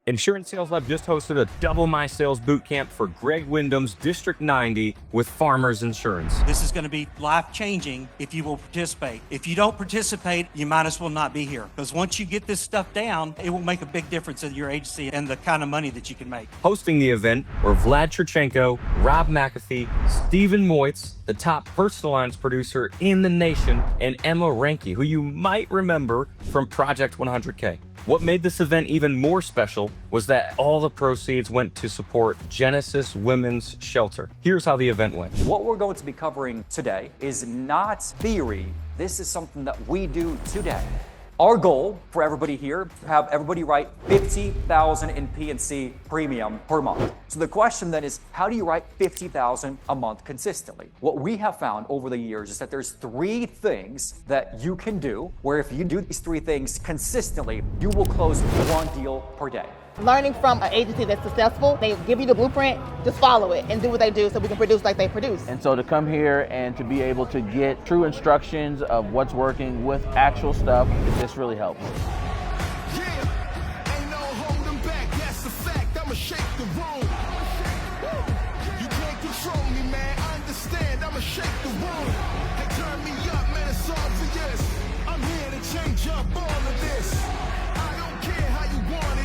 Insurance Sales Lab just hosted a Double My Sales Bootcamp for Greg Windham's District 90 with Farmers Insurance. This is going to be life-changing if you will participate. If you don't participate, you might as well not be here. Because once you get this stuff down, it will make a big difference in your agency and the kind of money that you can make. Hosting the event were Vlad Cherchenko, Rob McAfee, Stephen Moitz, the top personal lines producer in the nation, and Emma Ranke, who you might remember from Project 100K. What made this event even more special was that all the proceeds went to support Genesis Women's Shelter. Here's how the event went. What we're going to be covering today is not theory. This is something that we do today. Our goal for everybody here, to have everybody write $50,000 in P&C premium per month. So the question then is, how do you write $50,000 a month consistently? What we have found over the years is that there's 3 things that you can do, where if you do these 3 things consistently, you will close 1 deal per day. Learning from an agency that's successful, they give you the blueprint, just follow it and do what they do so we can produce like they produce. And so to come here and to be able to get true instructions of what's working with actual stuff, this really helps. Yeah, ain't no holding back, that's a fact, I'ma shake the room. You can't control me, man, understand, I'ma shake the room. Hey, turn me up, man, it's obvious. I'm here to change up all of this. I don't care how you want it.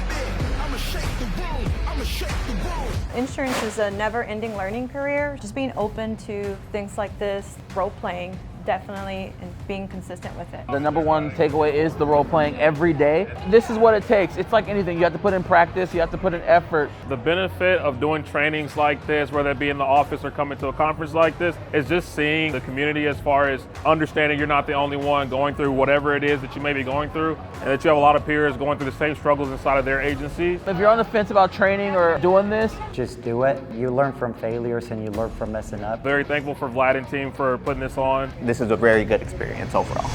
I'ma shake the room, I'ma shake the room. Insurance is a never-ending learning career. Just being open to things like this, role-playing, definitely, and being consistent with it. The number one takeaway is the role playing every day. This is what it takes. It's like anything. You have to put in practice, you have to put in effort. The benefit of doing trainings like this, whether it be in the office or coming to a conference like this, is just seeing the community as far as understanding you're not the only one going through whatever it is that you may be going through, and that you have a lot of peers going through the same struggles inside of their agencies. If you're on the fence about training or doing this, just do it. You learn from failures and you learn from messing up. Very thankful for Vlad and team for putting this on. This is a very good experience overall.